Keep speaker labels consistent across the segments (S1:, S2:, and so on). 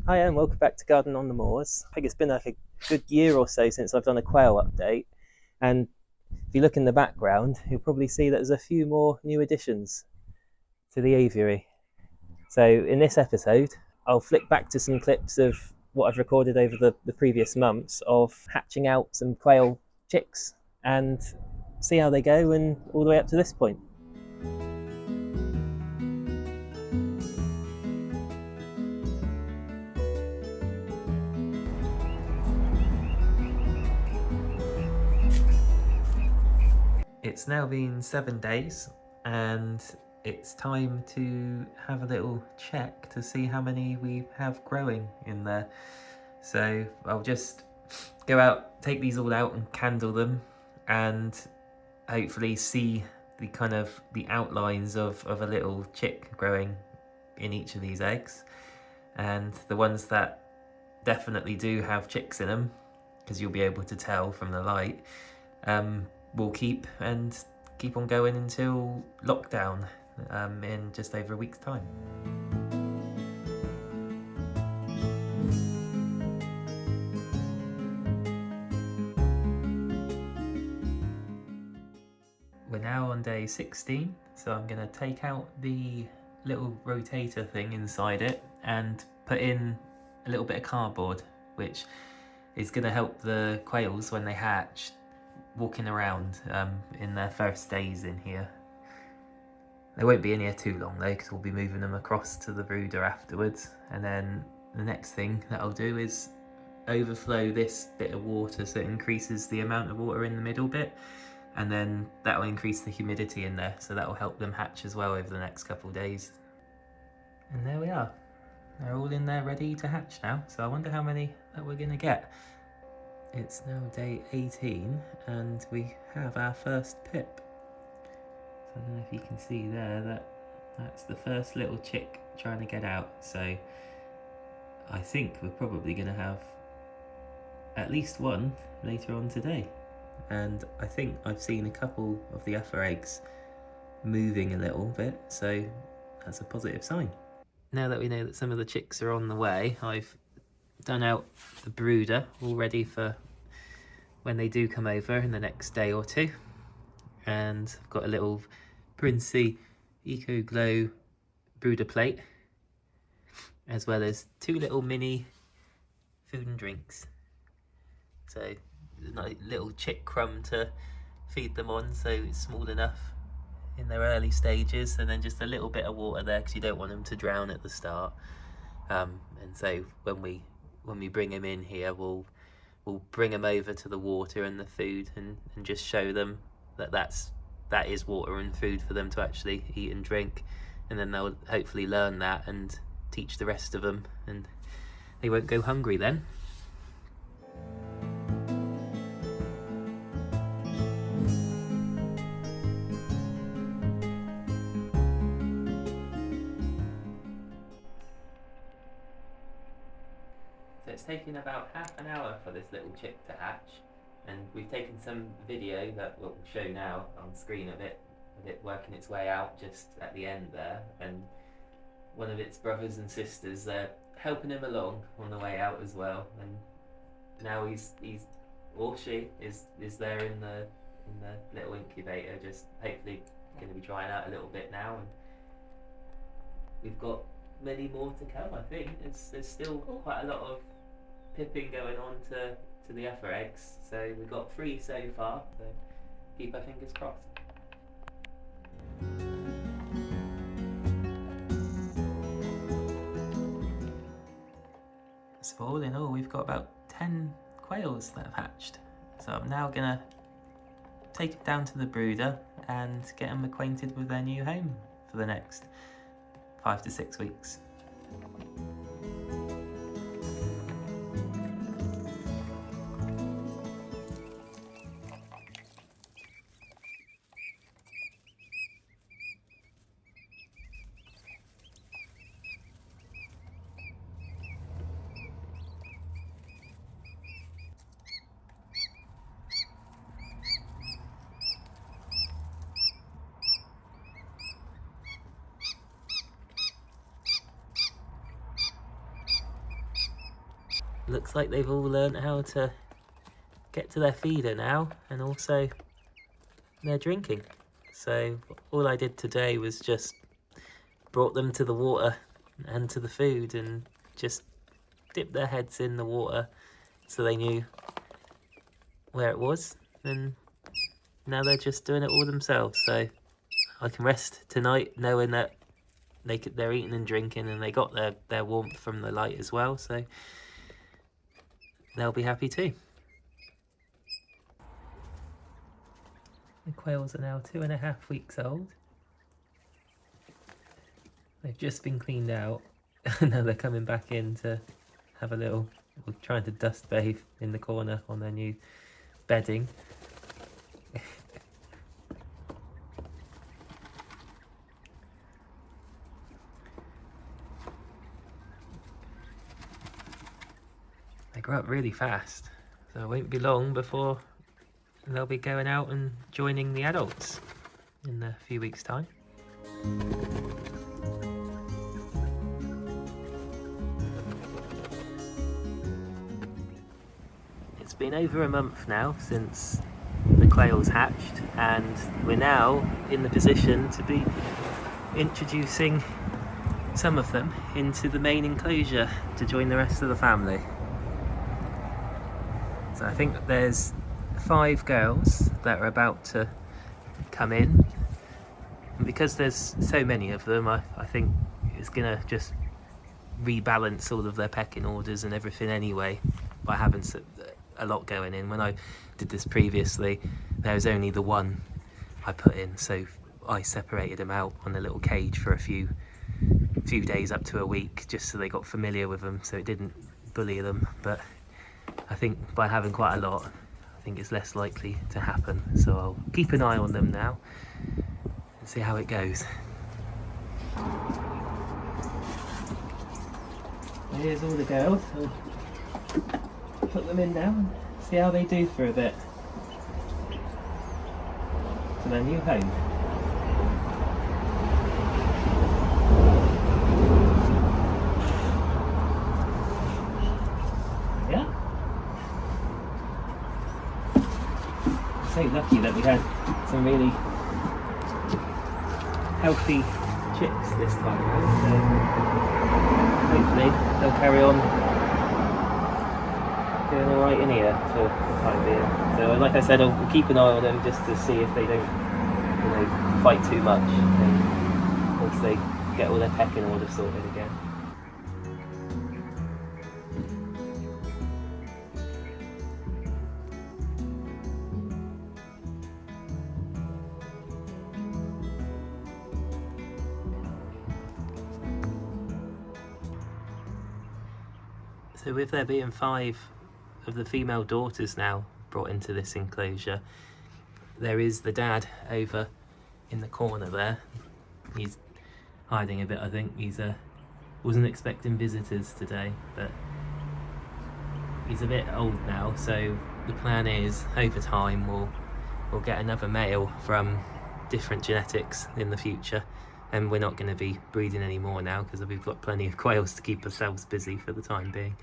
S1: Hi, and welcome back to Garden on the Moors. I think it's been like a good year or so since I've done a quail update, and if you look in the background, you'll probably see that there's a few more new additions to the aviary. So in this episode, I'll flick back to some clips of what I've recorded over the previous months of hatching out some quail chicks and see how they go and all the way up to this point. It's now been 7 days and it's time to have a little check to see how many we have growing in there. So I'll just go out, take these all out and candle them, and hopefully see the kind of the outlines of a little chick growing in each of these eggs. And the ones that definitely do have chicks in them, because you'll be able to tell from the light, we'll keep on going until lockdown in just over a week's time. We're now on day 16, so I'm going to take out the little rotator thing inside it and put in a little bit of cardboard, which is going to help the quails when they hatch walking around in their first days in here. They won't be in here too long though, because we'll be moving them across to the brooder afterwards. And then the next thing that I'll do is overflow this bit of water so it increases the amount of water in the middle bit, and then that will increase the humidity in there, so that will help them hatch as well over the next couple of days. And there we are, they're all in there ready to hatch now. So I wonder how many that we're gonna get. It's now day 18 and we have our first pip. So I don't know if you can see there, that's the first little chick trying to get out. So I think we're probably going to have at least one later on today. And I think I've seen a couple of the upper eggs moving a little bit, so that's a positive sign. Now that we know that some of the chicks are on the way, I've done out the brooder all ready for when they do come over in the next day or two. And I've got a little Princey Eco Glow brooder plate, as well as 2 little mini food and drinks. So a little chick crumb to feed them on, so it's small enough in their early stages, and then just a little bit of water there because you don't want them to drown at the start. And so when we bring them in here, we'll bring them over to the water and the food and just show them that is water and food for them to actually eat and drink, and then they'll hopefully learn that and teach the rest of them, and they won't go hungry then. So it's taken about half an hour for this little chick to hatch, and we've taken some video that we'll show now on screen of it working its way out just at the end there, and one of its brothers and sisters, they're helping him along on the way out as well. And now he's or she is there in the little incubator, just hopefully going to be drying out a little bit now, and we've got many more to come. I think there's still quite a lot of pipping going on to the upper eggs, so we've got 3 so far, so keep our fingers crossed. So all in all, we've got about 10 quails that have hatched. So I'm now gonna take them down to the brooder and get them acquainted with their new home for the next 5 to 6 weeks. looks like they've all learnt how to get to their feeder now, and also they're drinking. So all I did today was just brought them to the water and to the food and just dipped their heads in the water so they knew where it was, and now they're just doing it all themselves. So I can rest tonight knowing that they're eating and drinking, and they got their warmth from the light as well, so they'll be happy too. The quails are now 2.5 weeks old. They've just been cleaned out and now they're coming back in to have a little, trying to dust bathe in the corner on their new bedding. They grow up really fast, so it won't be long before they'll be going out and joining the adults in a few weeks' time. It's been over a month now since the quails hatched, and we're now in the position to be introducing some of them into the main enclosure to join the rest of the family. So I think there's 5 girls that are about to come in, and because there's so many of them, I think it's gonna just rebalance all of their pecking orders and everything anyway by having a lot going in. When I did this previously, there was only the one I put in, so I separated them out on a little cage for a few days up to a week, just so they got familiar with them, so it didn't bully them. But I think by having quite a lot, I think it's less likely to happen, so I'll keep an eye on them now and see how it goes. Here's all the girls. I'll put them in now and see how they do for a bit to their new home. Yeah. So lucky that we had some really healthy chicks this time around, so hopefully they'll carry on doing alright in here for the time being. So like I said, I'll keep an eye on them just to see if they don't, fight too much, and once they get all their pecking order sorted again. So with there being 5 of the female daughters now brought into this enclosure, there is the dad over in the corner there. He's hiding a bit, I think. He's wasn't expecting visitors today, but he's a bit old now, so the plan is over time we'll get another male from different genetics in the future, and we're not going to be breeding anymore now because we've got plenty of quails to keep ourselves busy for the time being.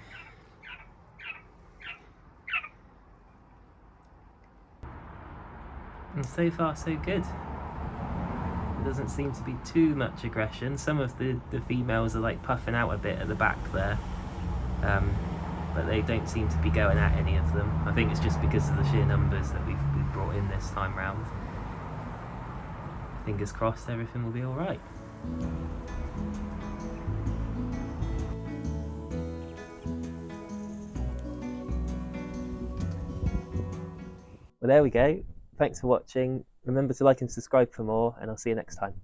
S1: And so far so good. There doesn't seem to be too much aggression. Some of the females are like puffing out a bit at the back there, but they don't seem to be going at any of them. I think it's just because of the sheer numbers that we've brought in this time round. Fingers crossed everything will be alright. Well, there we go. Thanks for watching. Remember to like and subscribe for more, and I'll see you next time.